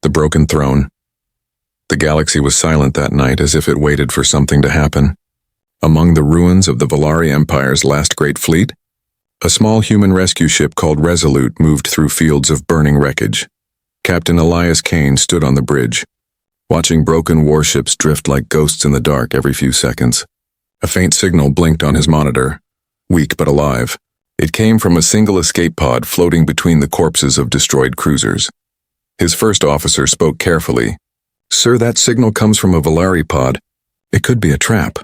The broken throne. The galaxy was silent that night, as if it waited for something to happen. Among the ruins of the Valari Empire's last great fleet, a small human rescue ship called Resolute moved through fields of burning wreckage. Captain Elias Kane stood on the bridge, watching broken warships drift like ghosts in the dark every few seconds. A faint signal blinked on his monitor, weak but alive. It came from a single escape pod floating between the corpses of destroyed cruisers. His first officer spoke carefully. "Sir, that signal comes from a Valari pod. It could be a trap."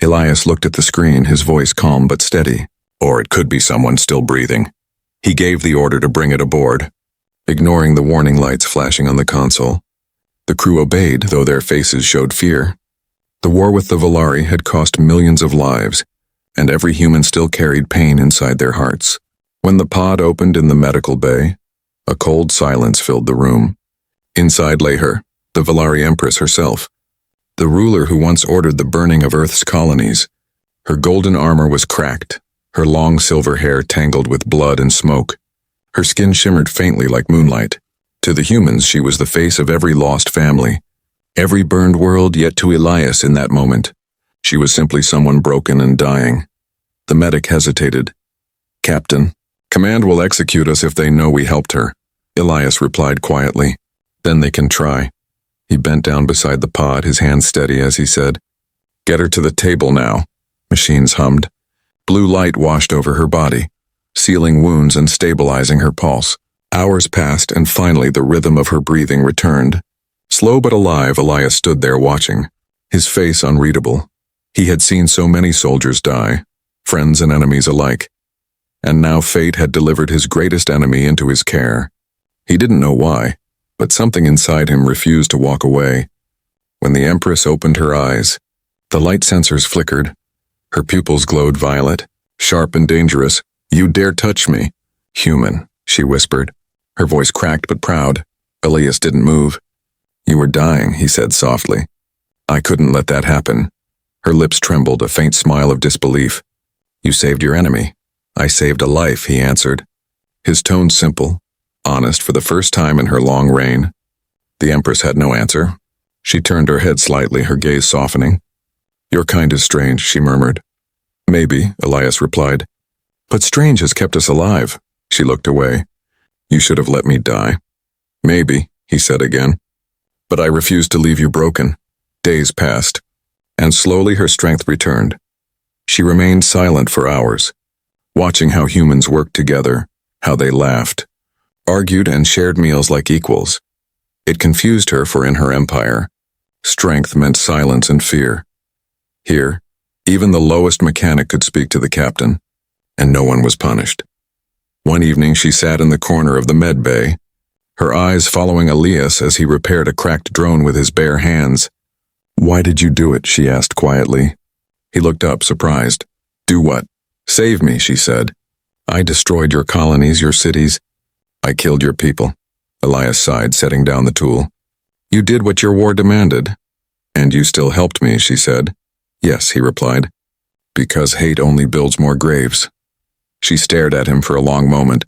Elias looked at the screen, his voice calm but steady. "Or it could be someone still breathing." He gave the order to bring it aboard, ignoring the warning lights flashing on the console. The crew obeyed, though their faces showed fear. The war with the Valari had cost millions of lives, and every human still carried pain inside their hearts. When the pod opened in the medical bay, a cold silence filled the room. Inside lay her, the Valari Empress herself, the ruler who once ordered the burning of Earth's colonies. Her golden armor was cracked, her long silver hair tangled with blood and smoke. Her skin shimmered faintly like moonlight. To the humans, she was the face of every lost family, every burned world, yet to Elias in that moment, she was simply someone broken and dying. The medic hesitated. "Captain, command will execute us if they know we helped her," Elias replied quietly. "Then they can try." He bent down beside the pod, his hands steady as he said, "Get her to the table now." Machines hummed. Blue light washed over her body, sealing wounds and stabilizing her pulse. Hours passed, and finally the rhythm of her breathing returned. Slow but alive, Elias stood there watching, his face unreadable. He had seen so many soldiers die, friends and enemies alike. And now fate had delivered his greatest enemy into his care. He didn't know why, but something inside him refused to walk away. When the Empress opened her eyes, the light sensors flickered. Her pupils glowed violet, sharp and dangerous. "You dare touch me, human," she whispered, her voice cracked but proud. Elias didn't move. "You were dying," he said softly. "I couldn't let that happen." Her lips trembled, a faint smile of disbelief. "You saved your enemy." "I saved a life," he answered, his tone simple, honest for the first time in her long reign. The Empress had no answer. She turned her head slightly, her gaze softening. "Your kind is strange," she murmured. "Maybe," Elias replied. "But strange has kept us alive." She looked away. "You should have let me die." "Maybe," he said again. "But I refused to leave you broken." Days passed, and slowly her strength returned. She remained silent for hours, watching how humans worked together, how they laughed, argued and shared meals like equals. It confused her, for in her empire, strength meant silence and fear. Here, even the lowest mechanic could speak to the captain, and no one was punished. One evening she sat in the corner of the med bay, her eyes following Elias as he repaired a cracked drone with his bare hands. "Why did you do it?" she asked quietly. He looked up, surprised. "Do what?" "Save me," she said. "I destroyed your colonies, your cities. I killed your people." Elias sighed, setting down the tool. "You did what your war demanded." "And you still helped me," she said. "Yes," he replied. "Because hate only builds more graves." She stared at him for a long moment.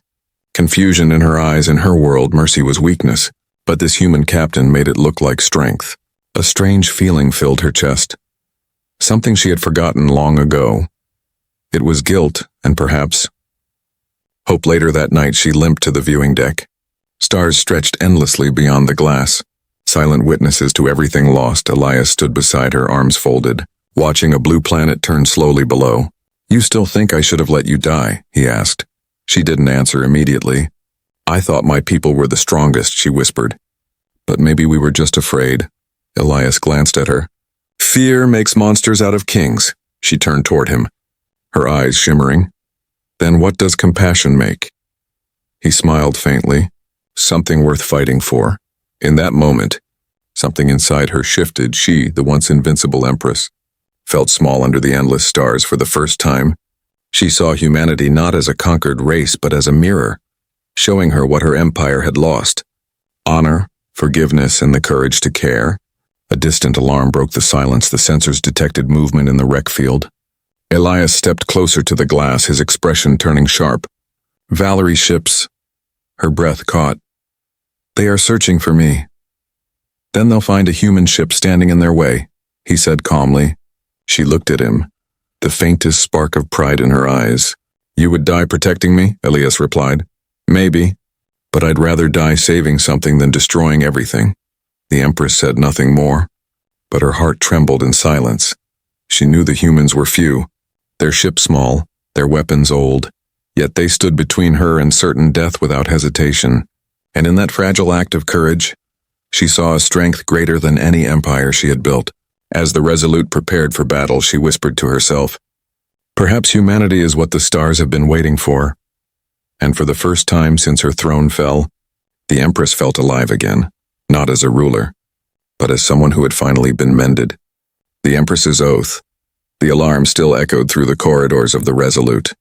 Confusion in her eyes. In her world, mercy was weakness, but this human captain made it look like strength. A strange feeling filled her chest, something she had forgotten long ago. It was guilt, and perhaps hope. Later that night she limped to the viewing deck. Stars stretched endlessly beyond the glass. Silent witnesses to everything lost, Elias stood beside her, arms folded, watching a blue planet turn slowly below. "You still think I should have let you die?" he asked. She didn't answer immediately. "I thought my people were the strongest," she whispered. "But maybe we were just afraid." Elias glanced at her. "Fear makes monsters out of kings." She turned toward him, her eyes shimmering. "Then what does compassion make?" He smiled faintly. "Something worth fighting for." In that moment, something inside her shifted. She, the once invincible Empress, felt small under the endless stars for the first time. She saw humanity not as a conquered race, but as a mirror, showing her what her empire had lost: honor, forgiveness, and the courage to care. A distant alarm broke the silence. The sensors detected movement in the wreck field. Elias stepped closer to the glass, his expression turning sharp. "Valerie's ships." Her breath caught. They are searching for me. Then they'll find a human ship standing in their way, he said calmly. She looked at him, the faintest spark of pride in her eyes. You would die protecting me? Elias replied. Maybe, but I'd rather die saving something than destroying everything. The Empress said nothing more, but her heart trembled in silence. She knew the humans were few, their ship small, their weapons old, yet they stood between her and certain death without hesitation. And in that fragile act of courage, she saw a strength greater than any empire she had built. As the Resolute prepared for battle, she whispered to herself, "Perhaps humanity is what the stars have been waiting for." And for the first time since her throne fell, the Empress felt alive again, not as a ruler, but as someone who had finally been mended. The Empress's oath. The alarm still echoed through the corridors of the Resolute.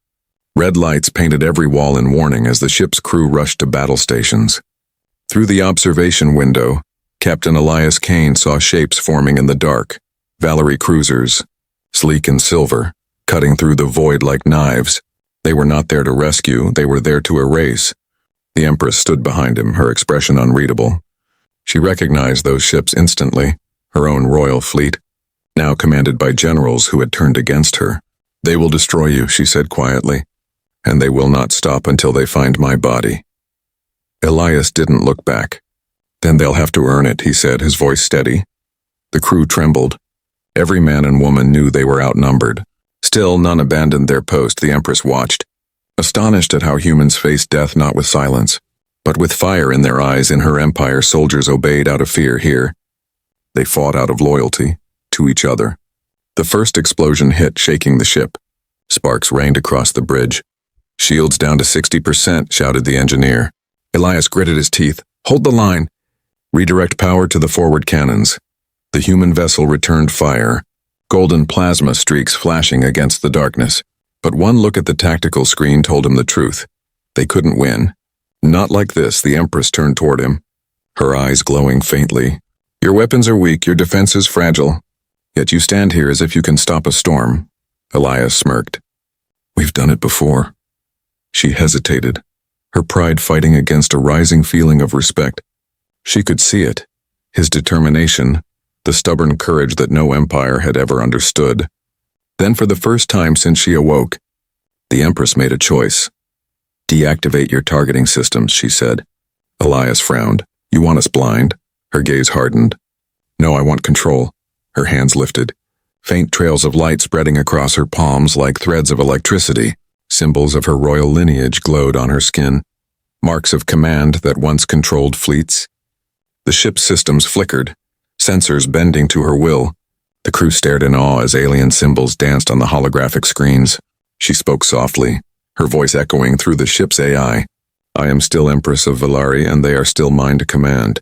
Red lights painted every wall in warning as the ship's crew rushed to battle stations. Through the observation window, Captain Elias Kane saw shapes forming in the dark, Valerie cruisers, sleek and silver, cutting through the void like knives. They were not there to rescue, they were there to erase. The Empress stood behind him, her expression unreadable. She recognized those ships instantly, her own royal fleet, now commanded by generals who had turned against her. "They will destroy you," she said quietly, "and they will not stop until they find my body." Elias didn't look back. "Then they'll have to earn it," he said, his voice steady. The crew trembled. Every man and woman knew they were outnumbered. Still, none abandoned their post. The Empress watched, astonished at how humans faced death not with silence, but with fire in their eyes. In her empire, soldiers obeyed out of fear. Here, they fought out of loyalty to each other. The first explosion hit, shaking the ship. Sparks rained across the bridge. "Shields down to 60%, shouted the engineer. Elias gritted his teeth. "Hold the line. Redirect power to the forward cannons." The human vessel returned fire, golden plasma streaks flashing against the darkness. But one look at the tactical screen told him the truth. They couldn't win. Not like this. The Empress turned toward him, her eyes glowing faintly. "Your weapons are weak, your defense is fragile. Yet you stand here as if you can stop a storm." Elias smirked. "We've done it before." She hesitated, her pride fighting against a rising feeling of respect. She could see it, his determination, the stubborn courage that no empire had ever understood. Then for the first time since she awoke, the Empress made a choice. "Deactivate your targeting systems," she said. Elias frowned. "You want us blind?" Her gaze hardened. "No, I want control." Her hands lifted, faint trails of light spreading across her palms like threads of electricity. Symbols of her royal lineage glowed on her skin, marks of command that once controlled fleets. The ship's systems flickered, sensors bending to her will. The crew stared in awe as alien symbols danced on the holographic screens. She spoke softly, her voice echoing through the ship's AI. "I am still Empress of Valari, and they are still mine to command."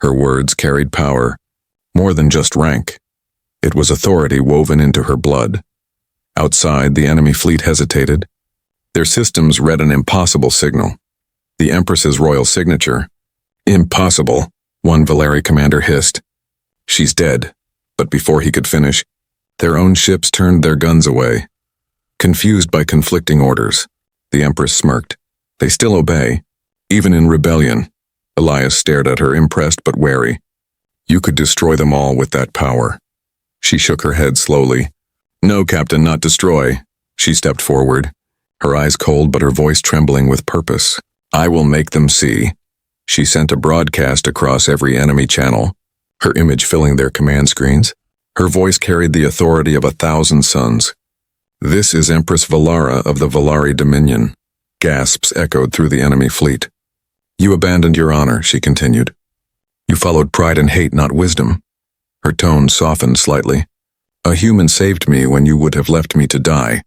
Her words carried power, more than just rank. It was authority woven into her blood. Outside, the enemy fleet hesitated. Their systems read an impossible signal. The Empress's royal signature. "Impossible," one Valari commander hissed. "She's dead." But before he could finish, their own ships turned their guns away. Confused by conflicting orders, the Empress smirked. "They still obey, even in rebellion." Elias stared at her, impressed but wary. "You could destroy them all with that power." She shook her head slowly. "No, Captain, not destroy." She stepped forward, her eyes cold but her voice trembling with purpose. "I will make them see." She sent a broadcast across every enemy channel, her image filling their command screens. Her voice carried the authority of 1,000 suns. "This is Empress Valara of the Valari Dominion." Gasps echoed through the enemy fleet. "You abandoned your honor," she continued. "You followed pride and hate, not wisdom." Her tone softened slightly. "A human saved me when you would have left me to die.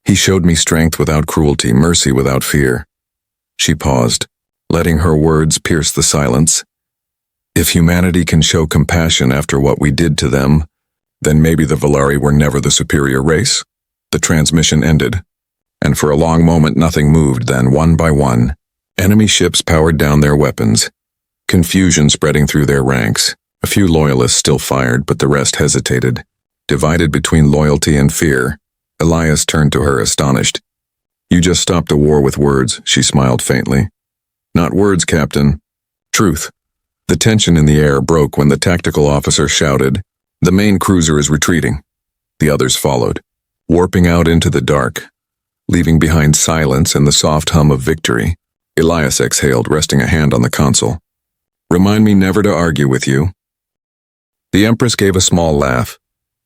He showed me strength without cruelty, mercy without fear." She paused, letting her words pierce the silence. "If humanity can show compassion after what we did to them, then maybe the Valari were never the superior race." The transmission ended, and for a long moment nothing moved. Then, one by one, enemy ships powered down their weapons, confusion spreading through their ranks. A few loyalists still fired, but the rest hesitated, divided between loyalty and fear. Elias turned to her, astonished. "You just stopped a war with words," she smiled faintly. "Not words, Captain. Truth." The tension in the air broke when the tactical officer shouted, "The main cruiser is retreating." The others followed, warping out into the dark, leaving behind silence and the soft hum of victory. Elias exhaled, resting a hand on the console. "Remind me never to argue with you." The Empress gave a small laugh,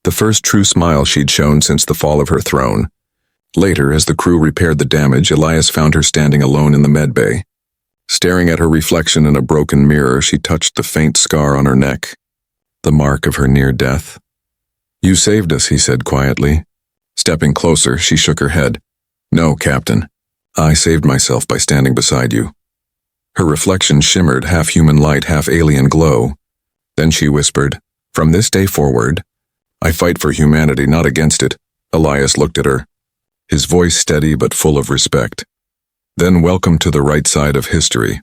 the first true smile she'd shown since the fall of her throne. Later, as the crew repaired the damage, Elias found her standing alone in the medbay. Staring at her reflection in a broken mirror, she touched the faint scar on her neck, the mark of her near death. "You saved us," he said quietly. Stepping closer, she shook her head. "No, Captain. I saved myself by standing beside you." Her reflection shimmered, half human light, half alien glow. Then she whispered, "From this day forward, I fight for humanity, not against it." Elias looked at her, his voice steady but full of respect. "Then welcome to the right side of history."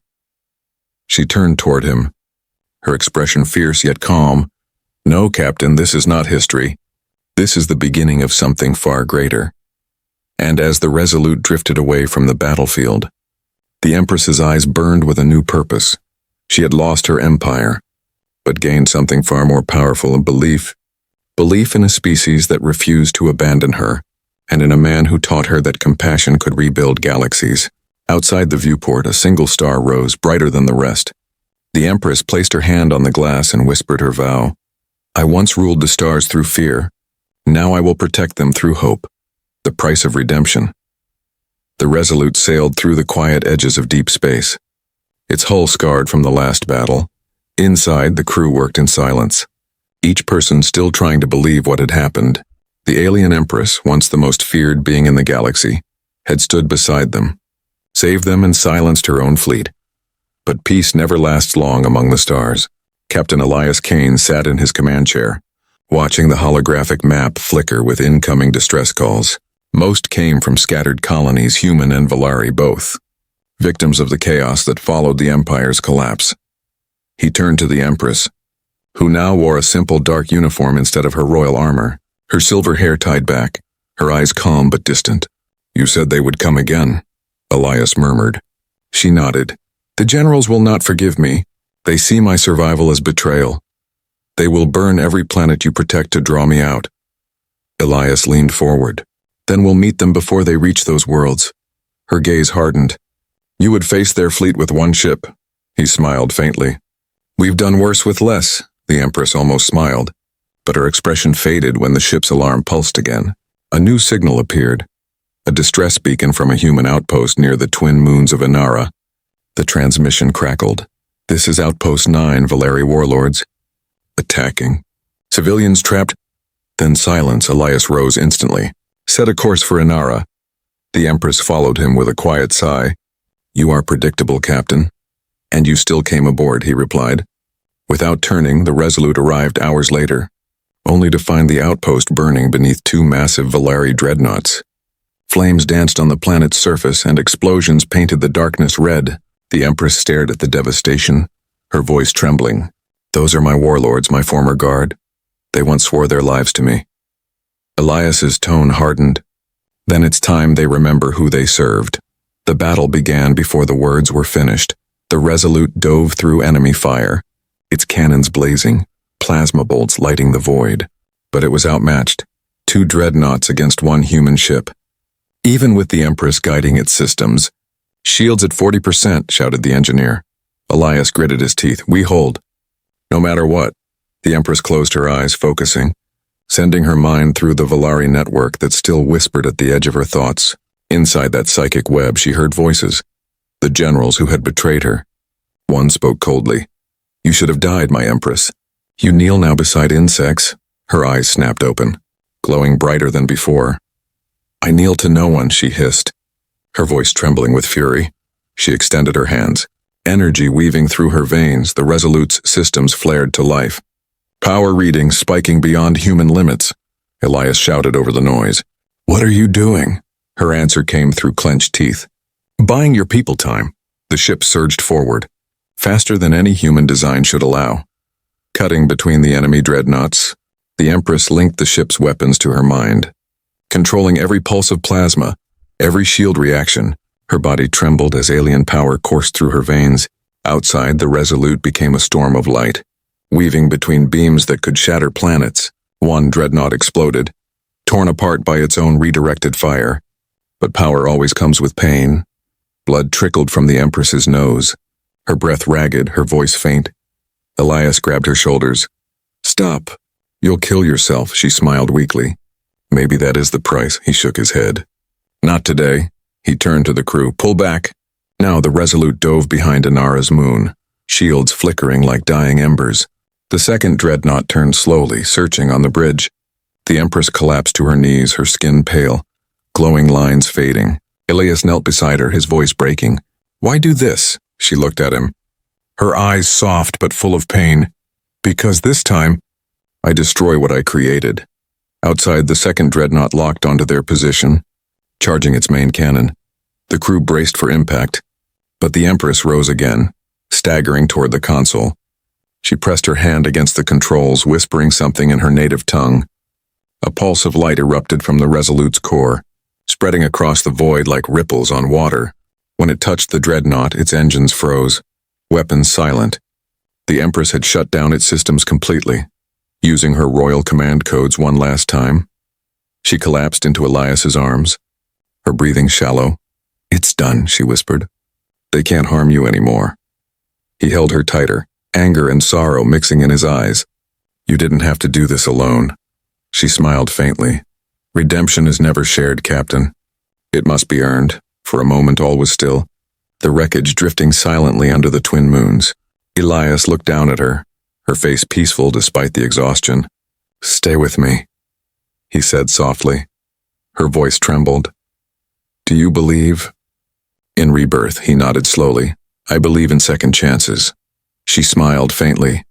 She turned toward him, her expression fierce yet calm. "No, Captain, this is not history. This is the beginning of something far greater." And as the Resolute drifted away from the battlefield, the Empress's eyes burned with a new purpose. She had lost her empire, but gained something far more powerful, a belief. Belief in a species that refused to abandon her, and in a man who taught her that compassion could rebuild galaxies. Outside the viewport, a single star rose, brighter than the rest. The Empress placed her hand on the glass and whispered her vow. "I once ruled the stars through fear. Now I will protect them through hope. The price of redemption." The Resolute sailed through the quiet edges of deep space, its hull scarred from the last battle. Inside, the crew worked in silence, each person still trying to believe what had happened. The alien Empress, once the most feared being in the galaxy, had stood beside them, saved them and silenced her own fleet. But peace never lasts long among the stars. Captain Elias Kane sat in his command chair, watching the holographic map flicker with incoming distress calls. Most came from scattered colonies, human and Volari both, victims of the chaos that followed the Empire's collapse. He turned to the Empress, who now wore a simple dark uniform instead of her royal armor, her silver hair tied back, her eyes calm but distant. "You said they would come again," Elias murmured. She nodded. "The generals will not forgive me. They see my survival as betrayal. They will burn every planet you protect to draw me out." Elias leaned forward. "Then we'll meet them before they reach those worlds." Her gaze hardened. "You would face their fleet with one ship." He smiled faintly. "We've done worse with less," the Empress almost smiled, but her expression faded when the ship's alarm pulsed again. A new signal appeared, a distress beacon from a human outpost near the twin moons of Inara. The transmission crackled. "This is Outpost 9, Volari warlords. Attacking. Civilians trapped." Then silence. Elias rose instantly. "Set a course for Inara." The Empress followed him with a quiet sigh. "You are predictable, Captain." "And you still came aboard," he replied. Without turning, the Resolute arrived hours later, only to find the outpost burning beneath two massive Volari dreadnoughts. Flames danced on the planet's surface and explosions painted the darkness red. The Empress stared at the devastation, her voice trembling. "Those are my warlords, my former guard. They once swore their lives to me." Elias's tone hardened. "Then it's time they remember who they served." The battle began before the words were finished. The Resolute dove through enemy fire, its cannons blazing, plasma bolts lighting the void. But it was outmatched. Two dreadnoughts against one human ship. Even with the Empress guiding its systems. "Shields at 40%, shouted the engineer. Elias gritted his teeth. "We hold. No matter what." The Empress closed her eyes, focusing, sending her mind through the Volari network that still whispered at the edge of her thoughts. Inside that psychic web, she heard voices. The generals who had betrayed her. One spoke coldly. "You should have died, my Empress. You kneel now beside insects." Her eyes snapped open, glowing brighter than before. "I kneel to no one," she hissed, her voice trembling with fury. She extended her hands, energy weaving through her veins. The Resolute's systems flared to life. Power readings spiking beyond human limits. Elias shouted over the noise. "What are you doing?" Her answer came through clenched teeth. "Buying your people time." The ship surged forward, faster than any human design should allow. Cutting between the enemy dreadnoughts, the Empress linked the ship's weapons to her mind. Controlling every pulse of plasma, every shield reaction, her body trembled as alien power coursed through her veins. Outside, the Resolute became a storm of light, weaving between beams that could shatter planets. One dreadnought exploded, torn apart by its own redirected fire. But power always comes with pain. Blood trickled from the Empress's nose, her breath ragged, her voice faint. Elias grabbed her shoulders. "Stop. You'll kill yourself," she smiled weakly. "Maybe that is the price," he shook his head. "Not today." He turned to the crew. "Pull back." Now the Resolute dove behind Inara's moon, shields flickering like dying embers. The second dreadnought turned slowly, searching on the bridge. The Empress collapsed to her knees, her skin pale, glowing lines fading. Elias knelt beside her, his voice breaking. "Why do this?" She looked at him, her eyes soft but full of pain. "Because this time, I destroy what I created." Outside, the second dreadnought locked onto their position, charging its main cannon. The crew braced for impact, but the Empress rose again, staggering toward the console. She pressed her hand against the controls, whispering something in her native tongue. A pulse of light erupted from the Resolute's core, spreading across the void like ripples on water. When it touched the dreadnought, its engines froze, weapons silent. The Empress had shut down its systems completely, using her royal command codes one last time. She collapsed into Elias's arms, her breathing shallow. "It's done," she whispered. "They can't harm you anymore." He held her tighter, anger and sorrow mixing in his eyes. "You didn't have to do this alone." She smiled faintly. "Redemption is never shared, Captain. It must be earned." For a moment all was still, the wreckage drifting silently under the twin moons. Elias looked down at her, her face peaceful despite the exhaustion. "Stay with me," he said softly. Her voice trembled. "Do you believe?" "In rebirth," he nodded slowly. "I believe in second chances." She smiled faintly.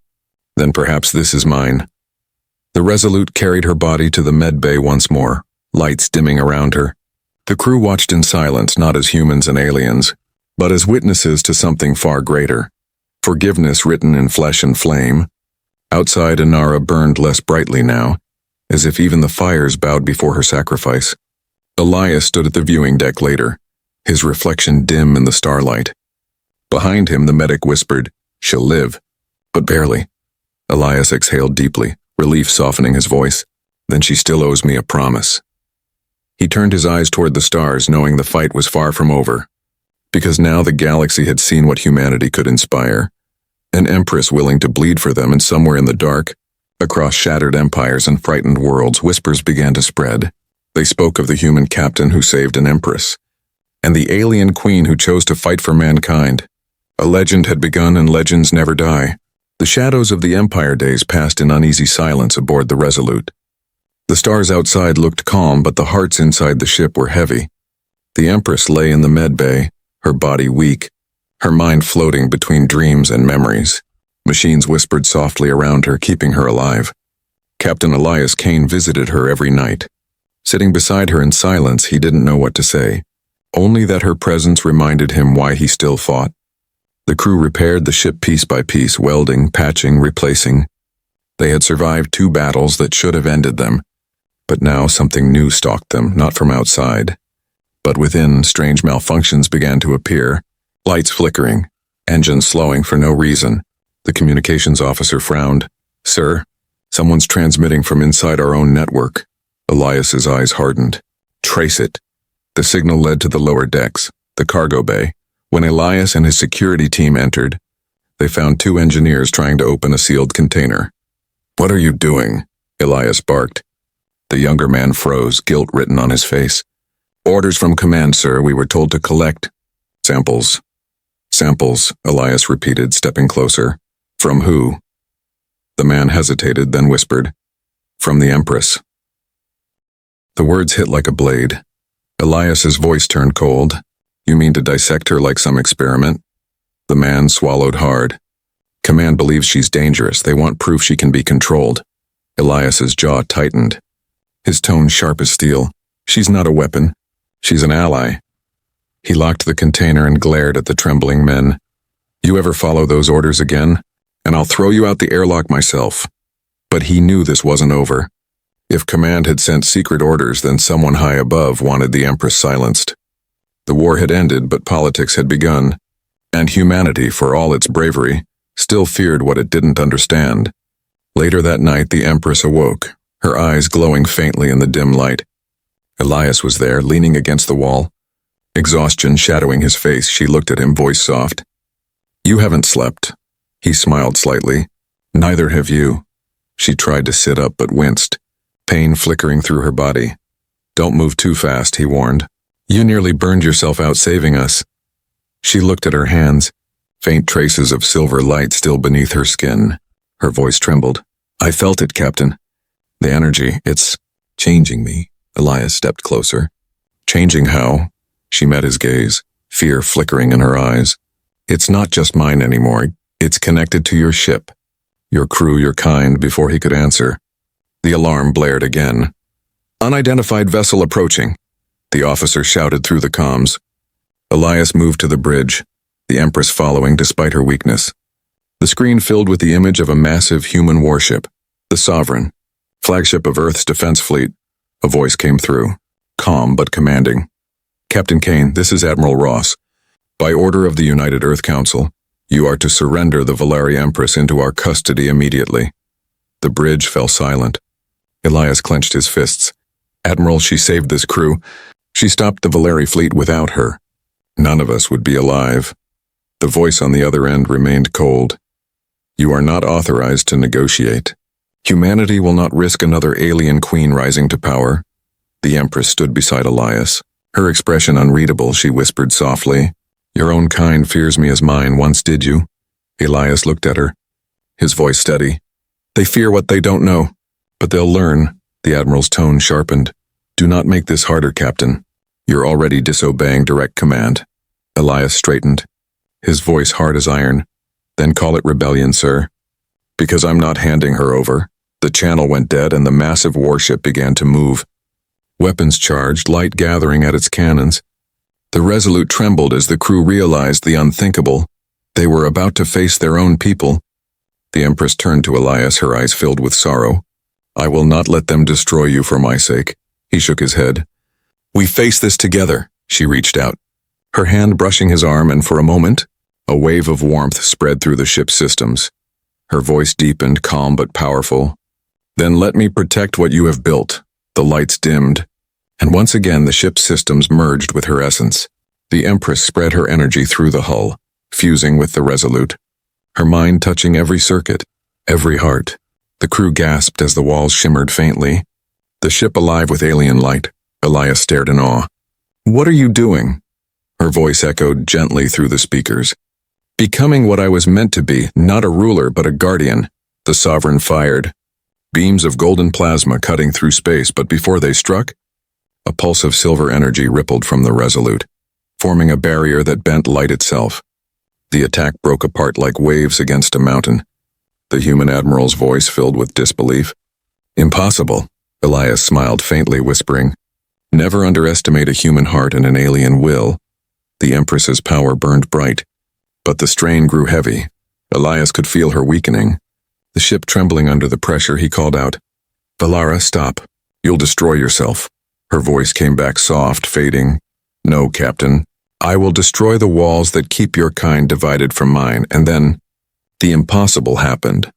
"Then perhaps this is mine." The Resolute carried her body to the med bay once more, lights dimming around her. The crew watched in silence, not as humans and aliens, but as witnesses to something far greater. Forgiveness written in flesh and flame. Outside, Inara burned less brightly now, as if even the fires bowed before her sacrifice. Elias stood at the viewing deck later, his reflection dim in the starlight. Behind him, the medic whispered, "She'll live." But barely. Elias exhaled deeply, relief softening his voice. "Then she still owes me a promise." He turned his eyes toward the stars, knowing the fight was far from over. Because now the galaxy had seen what humanity could inspire. An Empress willing to bleed for them, and somewhere in the dark, across shattered empires and frightened worlds, whispers began to spread. They spoke of the human captain who saved an Empress, and the alien queen who chose to fight for mankind. A legend had begun, and legends never die. The shadows of the Empire days passed in uneasy silence aboard the Resolute. The stars outside looked calm, but the hearts inside the ship were heavy. The Empress lay in the med bay, her body weak, her mind floating between dreams and memories. Machines whispered softly around her, keeping her alive. Captain Elias Kane visited her every night. Sitting beside her in silence, he didn't know what to say, only that her presence reminded him why he still fought. The crew repaired the ship piece by piece, welding, patching, replacing. They had survived 2 battles that should have ended them, but now something new stalked them, not from outside. But within, strange malfunctions began to appear, lights flickering, engines slowing for no reason. The communications officer frowned. "Sir, someone's transmitting from inside our own network." Elias's eyes hardened. "Trace it." The signal led to the lower decks, the cargo bay. When Elias and his security team entered, they found 2 engineers trying to open a sealed container. "What are you doing?" Elias barked. The younger man froze, guilt written on his face. "Orders from command, sir. We were told to collect samples." "Samples," Elias repeated, stepping closer. "From who?" The man hesitated, then whispered, "From the Empress." The words hit like a blade. Elias's voice turned cold. "You mean to dissect her like some experiment?" The man swallowed hard. "Command believes she's dangerous. They want proof she can be controlled." Elias's jaw tightened, his tone sharp as steel. "She's not a weapon. She's an ally." He locked the container and glared at the trembling men. "You ever follow those orders again, and I'll throw you out the airlock myself." But he knew this wasn't over. If command had sent secret orders, then someone high above wanted the Empress silenced. The war had ended, but politics had begun. And humanity, for all its bravery, still feared what it didn't understand. Later that night, the Empress awoke, her eyes glowing faintly in the dim light. Elias was there, leaning against the wall. Exhaustion shadowing his face, she looked at him, voice soft. "You haven't slept." He smiled slightly. "Neither have you." She tried to sit up but winced, pain flickering through her body. "Don't move too fast," he warned. "You nearly burned yourself out saving us." She looked at her hands, faint traces of silver light still beneath her skin. Her voice trembled. "I felt it, Captain. The energy, it's changing me." Elias stepped closer. "Changing how?" She met his gaze, fear flickering in her eyes. "It's not just mine anymore. It's connected to your ship. Your crew, your kind." Before he could answer, the alarm blared again. "Unidentified vessel approaching," the officer shouted through the comms. Elias moved to the bridge, the Empress following despite her weakness. The screen filled with the image of a massive human warship, the Sovereign, flagship of Earth's defense fleet. A voice came through, calm but commanding. "Captain Kane, this is Admiral Ross. By order of the United Earth Council, you are to surrender the Valari Empress into our custody immediately." The bridge fell silent. Elias clenched his fists. "Admiral, she saved this crew. She stopped the Valari fleet without her. None of us would be alive." The voice on the other end remained cold. "You are not authorized to negotiate. Humanity will not risk another alien queen rising to power." The Empress stood beside Elias. Her expression unreadable, she whispered softly. "Your own kind fears me as mine once did you." Elias looked at her, his voice steady. "They fear what they don't know, but they'll learn." The Admiral's tone sharpened. "Do not make this harder, Captain. You're already disobeying direct command." Elias straightened, his voice hard as iron. "Then call it rebellion, sir. Because I'm not handing her over." The channel went dead and the massive warship began to move. Weapons charged, light gathering at its cannons. The Resolute trembled as the crew realized the unthinkable. They were about to face their own people. The Empress turned to Elias, her eyes filled with sorrow. "I will not let them destroy you for my sake." He shook his head. "We face this together." She reached out, her hand brushing his arm, and for a moment, a wave of warmth spread through the ship's systems. Her voice deepened, calm but powerful. "Then let me protect what you have built." The lights dimmed, and once again the ship's systems merged with her essence. The Empress spread her energy through the hull, fusing with the Resolute, her mind touching every circuit, every heart. The crew gasped as the walls shimmered faintly, the ship alive with alien light. Elias stared in awe. "What are you doing?" Her voice echoed gently through the speakers. "Becoming what I was meant to be, not a ruler but a guardian." The Sovereign fired, beams of golden plasma cutting through space, but before they struck, a pulse of silver energy rippled from the Resolute, forming a barrier that bent light itself. The attack broke apart like waves against a mountain. The human admiral's voice filled with disbelief. "Impossible." Elias smiled faintly, whispering, "Never underestimate a human heart and an alien will." The Empress's power burned bright, but the strain grew heavy. Elias could feel her weakening. The ship trembling under the pressure, he called out, "Valara, stop. You'll destroy yourself." Her voice came back soft, fading. "No, Captain. I will destroy the walls that keep your kind divided from mine." And then, the impossible happened.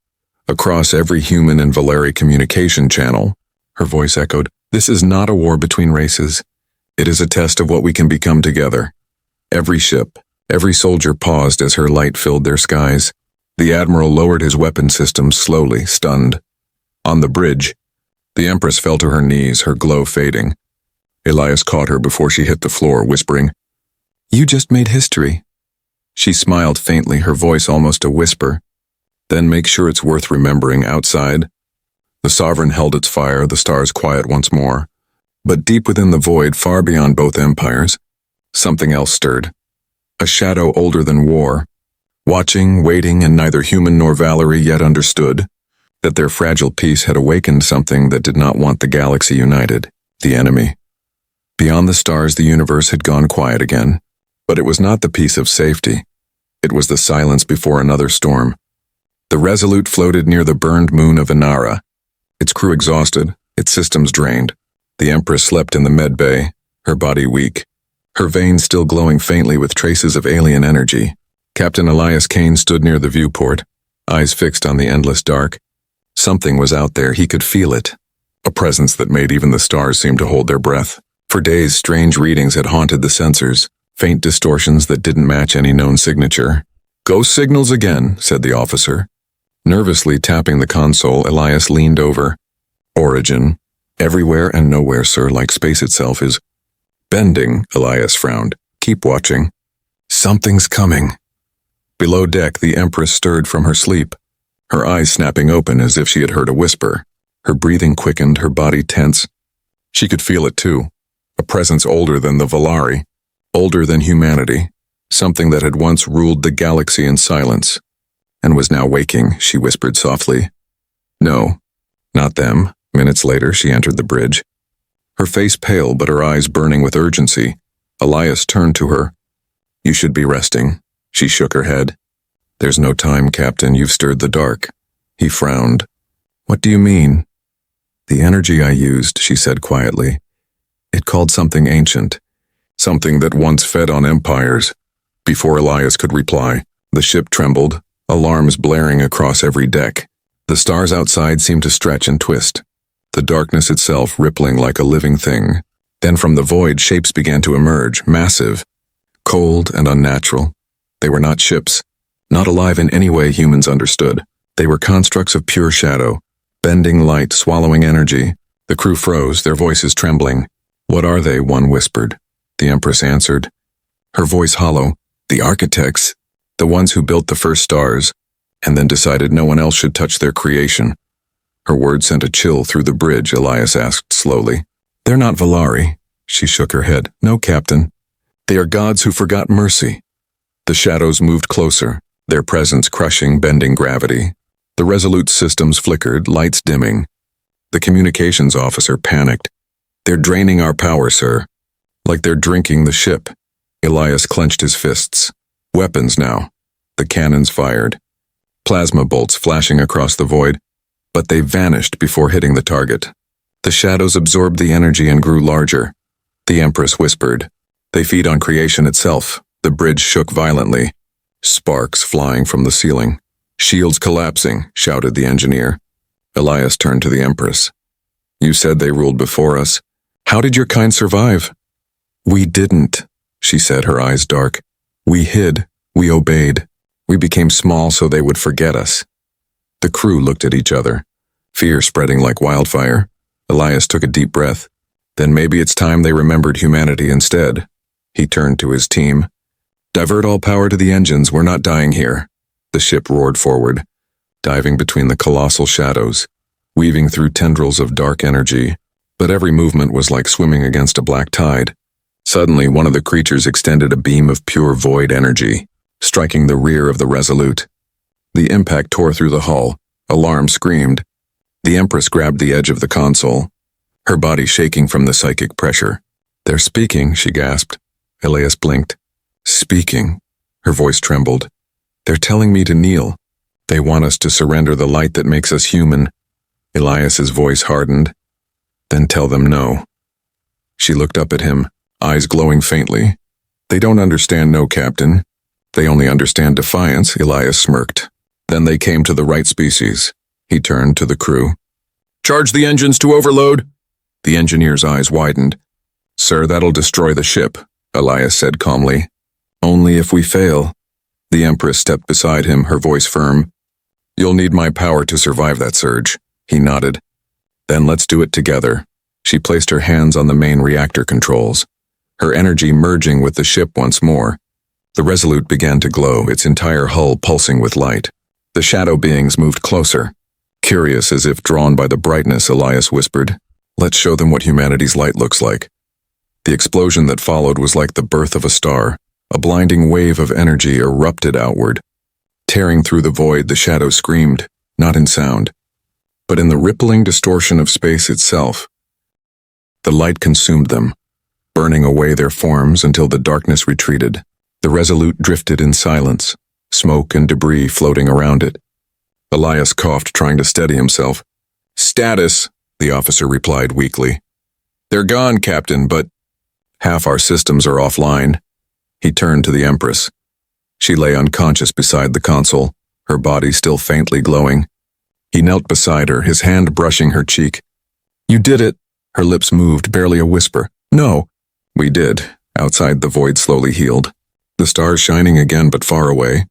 Across every human and Valari communication channel, her voice echoed, "This is not a war between races. It is a test of what we can become together." Every ship, every soldier paused as her light filled their skies. The Admiral lowered his weapon systems slowly, stunned. On the bridge, the Empress fell to her knees, her glow fading. Elias caught her before she hit the floor, whispering, "You just made history." She smiled faintly, her voice almost a whisper. "Then make sure it's worth remembering outside." The Sovereign held its fire, the stars quiet once more. But deep within the void, far beyond both empires, something else stirred. A shadow older than war. Watching, waiting, and neither human nor Valari yet understood that their fragile peace had awakened something that did not want the galaxy united, the enemy. Beyond the stars, the universe had gone quiet again, but it was not the peace of safety. It was the silence before another storm. The Resolute floated near the burned moon of Inara, its crew exhausted, its systems drained. The Empress slept in the med bay, her body weak, her veins still glowing faintly with traces of alien energy. Captain Elias Kane stood near the viewport, eyes fixed on the endless dark. Something was out there, he could feel it. A presence that made even the stars seem to hold their breath. For days, strange readings had haunted the sensors, faint distortions that didn't match any known signature. "Ghost signals again," said the officer. Nervously tapping the console, Elias leaned over. "Origin. Everywhere and nowhere, sir, like space itself is bending," Elias frowned. "Keep watching. Something's coming." Below deck, the Empress stirred from her sleep, her eyes snapping open as if she had heard a whisper. Her breathing quickened, her body tense. She could feel it too. A presence older than the Valari, older than humanity, something that had once ruled the galaxy in silence, and was now waking, she whispered softly. "No, not them." Minutes later, she entered the bridge. Her face pale, but her eyes burning with urgency. Elias turned to her. "You should be resting." She shook her head. "There's no time, Captain. You've stirred the dark." He frowned. "What do you mean?" "The energy I used," she said quietly. "It called something ancient, something that once fed on empires." Before Elias could reply, the ship trembled, alarms blaring across every deck. The stars outside seemed to stretch and twist, the darkness itself rippling like a living thing. Then from the void, shapes began to emerge, massive, cold and unnatural. They were not ships, not alive in any way humans understood. They were constructs of pure shadow, bending light, swallowing energy. The crew froze, their voices trembling. "What are they?" one whispered. The Empress answered, her voice hollow. "The architects, the ones who built the first stars, and then decided no one else should touch their creation." Her words sent a chill through the bridge, Elias asked slowly. "They're not Valari." She shook her head. "No, Captain. They are gods who forgot mercy." The shadows moved closer, their presence crushing, bending gravity. The Resolute systems flickered, lights dimming. The communications officer panicked. "They're draining our power, sir. Like they're drinking the ship." Elias clenched his fists. Weapons now. The cannons fired. Plasma bolts flashing across the void, but they vanished before hitting the target. The shadows absorbed the energy and grew larger. The Empress whispered, "They feed on creation itself." The bridge shook violently, sparks flying from the ceiling. "Shields collapsing," shouted the engineer. Elias turned to the Empress. "You said they ruled before us. How did your kind survive?" "We didn't," she said, her eyes dark. "We hid. We obeyed. We became small so they would forget us." The crew looked at each other, fear spreading like wildfire. Elias took a deep breath. Then maybe it's time they remembered humanity instead. He turned to his team. "Divert all power to the engines. We're not dying here." The ship roared forward, diving between the colossal shadows, weaving through tendrils of dark energy. But every movement was like swimming against a black tide. Suddenly, one of the creatures extended a beam of pure void energy, striking the rear of the Resolute. The impact tore through the hull. Alarm screamed. The Empress grabbed the edge of the console, her body shaking from the psychic pressure. "They're speaking," she gasped. Elias blinked. "Speaking." Her voice trembled. "They're telling me to kneel. They want us to surrender the light that makes us human." Elias's voice hardened. "Then tell them no." She looked up at him, eyes glowing faintly. "They don't understand no, Captain. They only understand defiance," Elias smirked. Then they came to the right species. He turned to the crew. "Charge the engines to overload." The engineer's eyes widened. "Sir, that'll destroy the ship," Elias said calmly. "Only if we fail." The Empress stepped beside him, her voice firm. "You'll need my power to survive that surge." He nodded. "Then let's do it together." She placed her hands on the main reactor controls, her energy merging with the ship once more. The Resolute began to glow, its entire hull pulsing with light. The shadow beings moved closer. Curious as if drawn by the brightness, Elias whispered, "Let's show them what humanity's light looks like." The explosion that followed was like the birth of a star. A blinding wave of energy erupted outward. Tearing through the void, the shadow screamed, not in sound, but in the rippling distortion of space itself. The light consumed them, burning away their forms until the darkness retreated. The Resolute drifted in silence, smoke and debris floating around it. Elias coughed, trying to steady himself. "Status," the officer replied weakly. "They're gone, Captain, but half our systems are offline." He turned to the Empress. She lay unconscious beside the console, her body still faintly glowing. He knelt beside her, his hand brushing her cheek. "You did it." Her lips moved, barely a whisper. "No." "We did." Outside, the void slowly healed. The stars shining again but far away.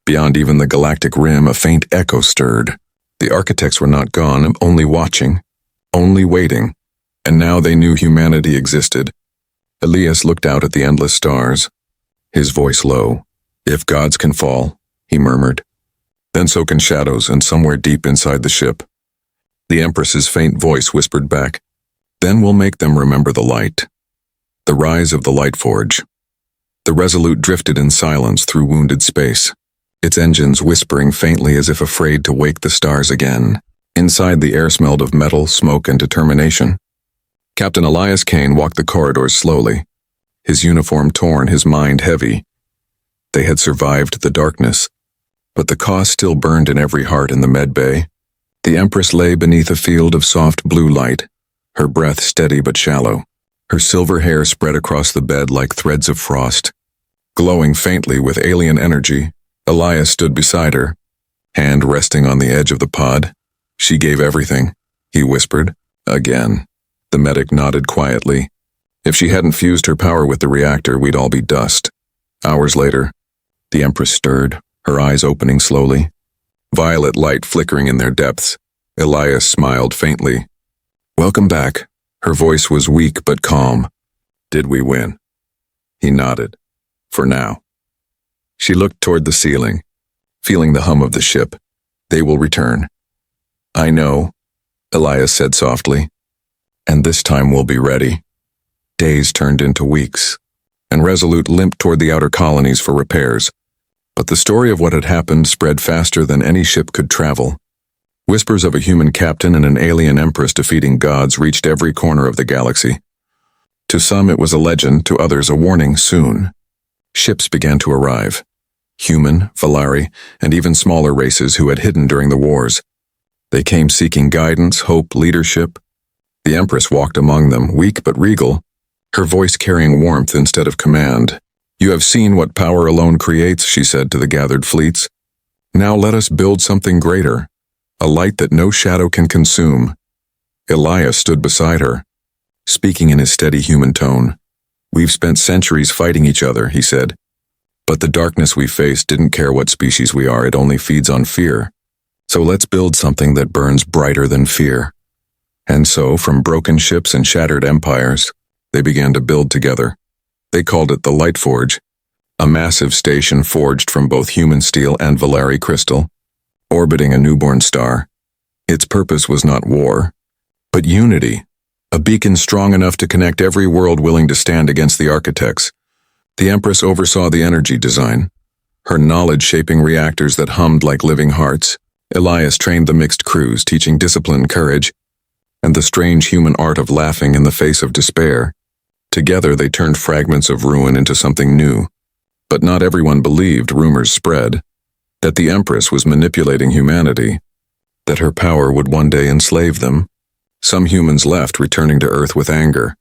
Beyond even the galactic rim, a faint echo stirred. The architects were not gone, only watching, only waiting. And now they knew humanity existed. Elias looked out at the endless stars, his voice low. "If gods can fall," he murmured, "then so can shadows, and somewhere deep inside the ship." The Empress's faint voice whispered back, "Then we'll make them remember the light." The rise of the light forge. The Resolute drifted in silence through wounded space, its engines whispering faintly as if afraid to wake the stars again. Inside, the air smelled of metal, smoke, and determination. Captain Elias Kane walked the corridors slowly, his uniform torn, his mind heavy. They had survived the darkness, but the cost still burned in every heart in the med bay. The Empress lay beneath a field of soft blue light, her breath steady but shallow, her silver hair spread across the bed like threads of frost. Glowing faintly with alien energy, Elias stood beside her, hand resting on the edge of the pod. "She gave everything," he whispered. "Again." The medic nodded quietly. "If she hadn't fused her power with the reactor, we'd all be dust." Hours later, the Empress stirred, her eyes opening slowly, violet light flickering in their depths. Elias smiled faintly. "Welcome back." Her voice was weak but calm. "Did we win?" He nodded. "For now." She looked toward the ceiling, feeling the hum of the ship. "They will return." "I know," Elias said softly. "And this time we'll be ready." Days turned into weeks, and Resolute limped toward the outer colonies for repairs. But the story of what had happened spread faster than any ship could travel. Whispers of a human captain and an alien empress defeating gods reached every corner of the galaxy. To some it was a legend, to others a warning soon. Ships began to arrive. Human, Valari, and even smaller races who had hidden during the wars. They came seeking guidance, hope, leadership. The Empress walked among them, weak but regal, her voice carrying warmth instead of command. "You have seen what power alone creates," she said to the gathered fleets. "Now let us build something greater, a light that no shadow can consume." Elias stood beside her, speaking in his steady human tone. "We've spent centuries fighting each other," he said. "But the darkness we face didn't care what species we are, it only feeds on fear. So let's build something that burns brighter than fear." And so, from broken ships and shattered empires, they began to build together. They called it the Light Forge, a massive station forged from both human steel and Valari crystal, orbiting a newborn star. Its purpose was not war, but unity, a beacon strong enough to connect every world willing to stand against the architects. The Empress oversaw the energy design, her knowledge shaping reactors that hummed like living hearts. Elias trained the mixed crews, teaching discipline, courage, and the strange human art of laughing in the face of despair. Together they turned fragments of ruin into something new. But not everyone believed, rumors spread, that the Empress was manipulating humanity, that her power would one day enslave them. Some humans left, returning to Earth with anger.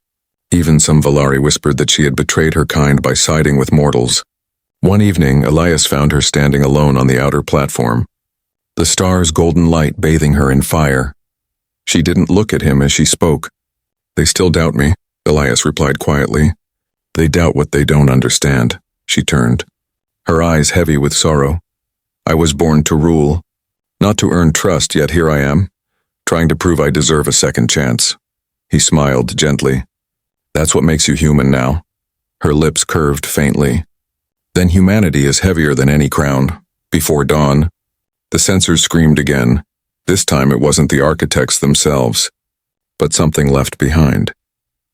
Even some Valari whispered that she had betrayed her kind by siding with mortals. One evening, Elias found her standing alone on the outer platform, the star's golden light bathing her in fire. She didn't look at him as she spoke. "They still doubt me," Elias replied quietly. "They doubt what they don't understand." She turned, her eyes heavy with sorrow. "I was born to rule, not to earn trust, yet here I am, trying to prove I deserve a second chance." He smiled gently. "That's what makes you human now." Her lips curved faintly. "Then humanity is heavier than any crown." Before dawn, the sensors screamed again. This time it wasn't the architects themselves, but something left behind.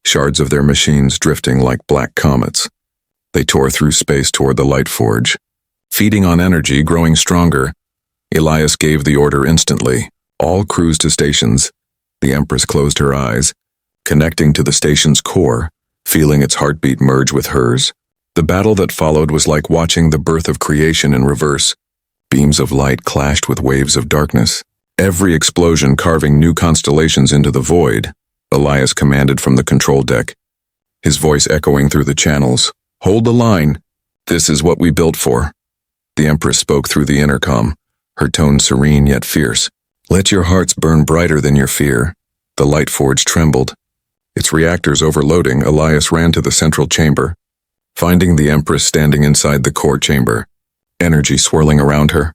Shards of their machines drifting like black comets. They tore through space toward the light forge. Feeding on energy, growing stronger, Elias gave the order instantly. All crews to stations. The Empress closed her eyes, connecting to the station's core, feeling its heartbeat merge with hers. The battle that followed was like watching the birth of creation in reverse. Beams of light clashed with waves of darkness, every explosion carving new constellations into the void. Elias commanded from the control deck, his voice echoing through the channels. "Hold the line. This is what we built for." The Empress spoke through the intercom, her tone serene yet fierce. "Let your hearts burn brighter than your fear." The light forge trembled. Its reactors overloading, Elias ran to the central chamber, finding the Empress standing inside the core chamber, energy swirling around her.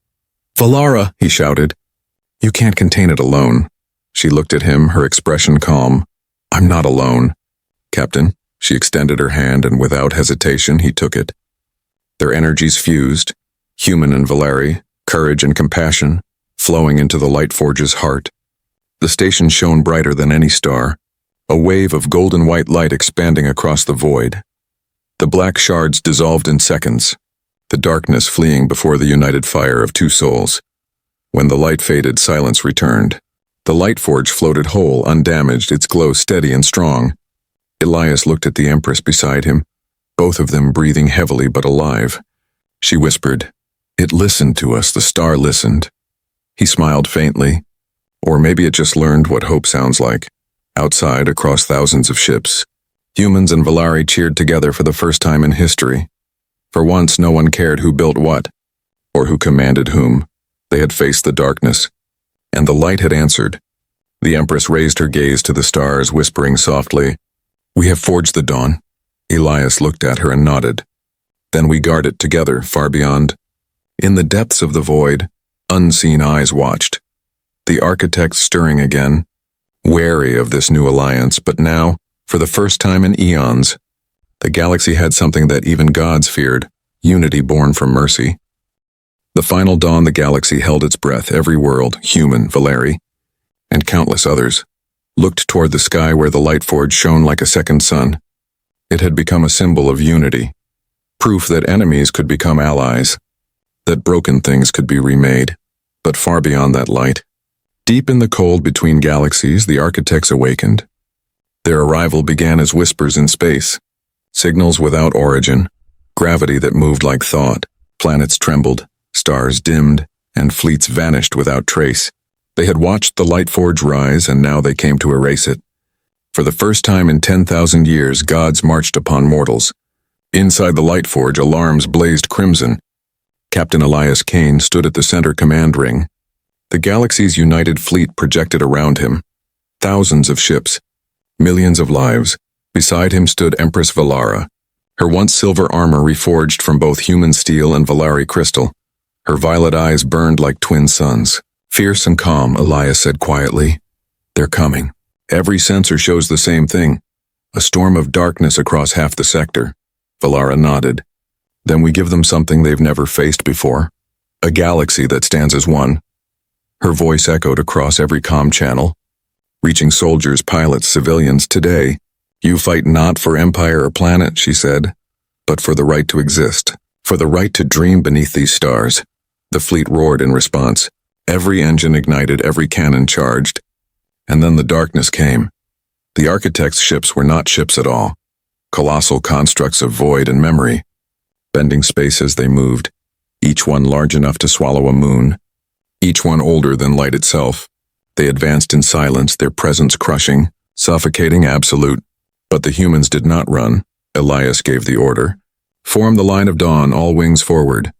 "Valara!" he shouted. "You can't contain it alone." She looked at him, her expression calm. "I'm not alone, Captain." She extended her hand, and without hesitation he took it. Their energies fused, human and Valeri, courage and compassion, flowing into the light forge's heart. The station shone brighter than any star, a wave of golden white light expanding across the void. The black shards dissolved in seconds, the darkness fleeing before the united fire of two souls. When the light faded, silence returned. The light forge floated whole, undamaged, its glow steady and strong. Elias looked at the Empress beside him, both of them breathing heavily but alive. She whispered, "It listened to us, the star listened." He smiled faintly, or maybe it just learned what hope sounds like. Outside, across thousands of ships, humans and Valeri cheered together for the first time in history. For once, no one cared who built what, or who commanded whom. They had faced the darkness, and the light had answered. The Empress raised her gaze to the stars, whispering softly, "We have forged the dawn." Elias looked at her and nodded. "Then we guard it together, far beyond." In the depths of the void, unseen eyes watched. The architects stirring again, wary of this new alliance, but now, for the first time in eons, the galaxy had something that even gods feared, unity born from mercy. The final dawn, the galaxy held its breath. Every world, human, Valeri, and countless others, looked toward the sky where the light forge shone like a second sun. It had become a symbol of unity, proof that enemies could become allies, that broken things could be remade. But far beyond that light, deep in the cold between galaxies, the architects awakened. Their arrival began as whispers in space, signals without origin, gravity that moved like thought. Planets trembled, stars dimmed, and fleets vanished without trace. They had watched the light forge rise, and now they came to erase it. For the first time in 10,000 years, gods marched upon mortals. Inside the light forge, alarms blazed crimson. Captain Elias Kane stood at the center command ring. The galaxy's united fleet projected around him. Thousands of ships, millions of lives. Beside him stood Empress Valara, her once silver armor reforged from both human steel and Valeri crystal. Her violet eyes burned like twin suns. "Fierce and calm," Elias said quietly. "They're coming." Every sensor shows the same thing, a storm of darkness across half the sector. Valara nodded. "Then we give them something they've never faced before. A galaxy that stands as one." Her voice echoed across every comm channel, reaching soldiers, pilots, civilians. "Today, you fight not for empire or planet," she said, "but for the right to exist, for the right to dream beneath these stars." The fleet roared in response. Every engine ignited, every cannon charged. And then the darkness came. The architects' ships were not ships at all, colossal constructs of void and memory, bending space as they moved, each one large enough to swallow a moon, each one older than light itself. They advanced in silence, their presence crushing, suffocating, absolute. But the humans did not run. Elias gave the order. "Form the line of dawn, all wings forward.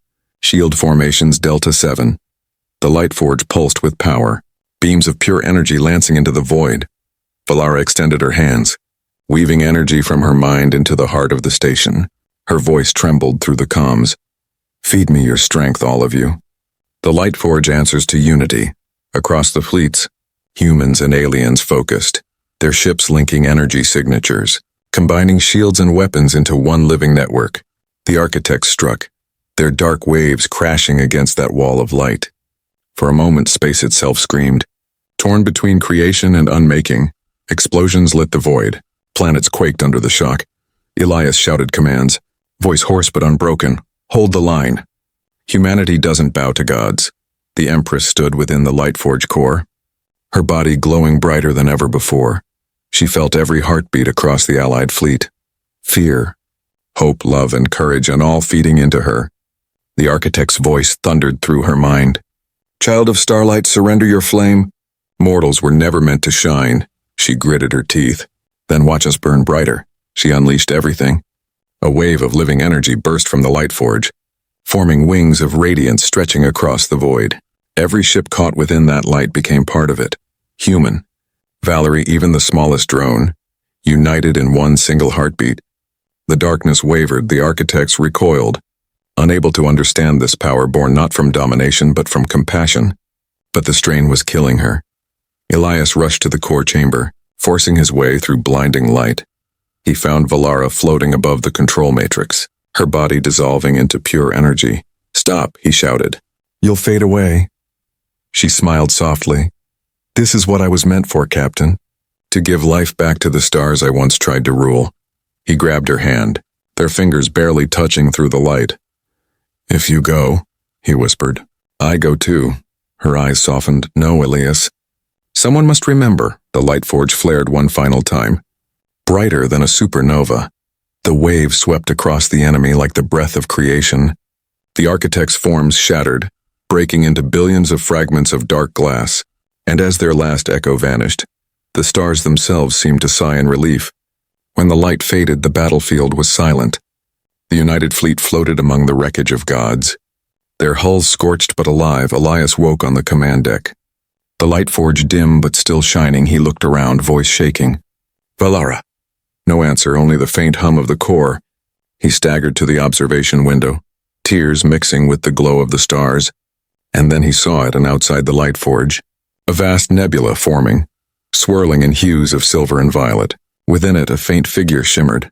Shield formations Delta 7. The light forge pulsed with power, beams of pure energy lancing into the void. Valara extended her hands, weaving energy from her mind into the heart of the station. Her voice trembled through the comms. "Feed me your strength, all of you." The light forge answers to unity. Across the fleets, humans and aliens focused, their ships linking energy signatures, combining shields and weapons into one living network. The architects struck, their dark waves crashing against that wall of light. For a moment, space itself screamed. Torn between creation and unmaking, explosions lit the void. Planets quaked under the shock. Elias shouted commands, voice hoarse but unbroken. "Hold the line." Humanity doesn't bow to gods. The Empress stood within the light forge core, her body glowing brighter than ever before. She felt every heartbeat across the allied fleet. Fear, hope, love, and courage, and all feeding into her. The architect's voice thundered through her mind. "Child of starlight, surrender your flame." Mortals were never meant to shine. She gritted her teeth. "Then watch us burn brighter." She unleashed everything. A wave of living energy burst from the light forge, forming wings of radiance stretching across the void. Every ship caught within that light became part of it. Human, Valerie, even the smallest drone, united in one single heartbeat. The darkness wavered, the architects recoiled, unable to understand this power born not from domination but from compassion. But the strain was killing her. Elias rushed to the core chamber, forcing his way through blinding light. He found Valara floating above the control matrix, her body dissolving into pure energy. "Stop," he shouted. "You'll fade away." She smiled softly. "This is what I was meant for, Captain. To give life back to the stars I once tried to rule." He grabbed her hand, their fingers barely touching through the light. "If you go," he whispered, "I go too." Her eyes softened. "No, Elias. Someone must remember." The light forge flared one final time. Brighter than a supernova, the wave swept across the enemy like the breath of creation. The architects' forms shattered, breaking into billions of fragments of dark glass, and as their last echo vanished, the stars themselves seemed to sigh in relief. When the light faded, the battlefield was silent. The United Fleet floated among the wreckage of gods. Their hulls scorched but alive, Elias woke on the command deck. The light forge dim but still shining, he looked around, voice shaking. "Valara." No answer, only the faint hum of the core. He staggered to the observation window, tears mixing with the glow of the stars. And then he saw it, and outside the light forge, a vast nebula forming, swirling in hues of silver and violet. Within it, a faint figure shimmered,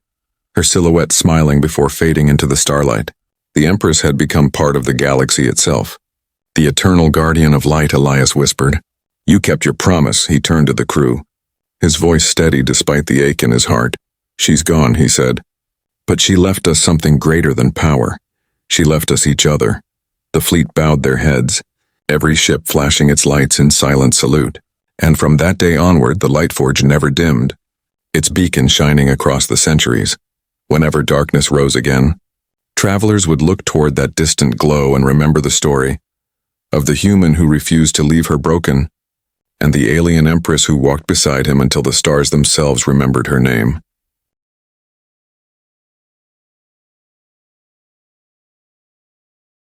her silhouette smiling before fading into the starlight. The Empress had become part of the galaxy itself. "The eternal guardian of light," Elias whispered. "You kept your promise." He turned to the crew, his voice steady despite the ache in his heart. "She's gone," he said. "But she left us something greater than power. She left us each other." The fleet bowed their heads, every ship flashing its lights in silent salute. And from that day onward, the light forge never dimmed, its beacon shining across the centuries. Whenever darkness rose again, travelers would look toward that distant glow and remember the story of the human who refused to leave her broken, and the alien Empress who walked beside him until the stars themselves remembered her name.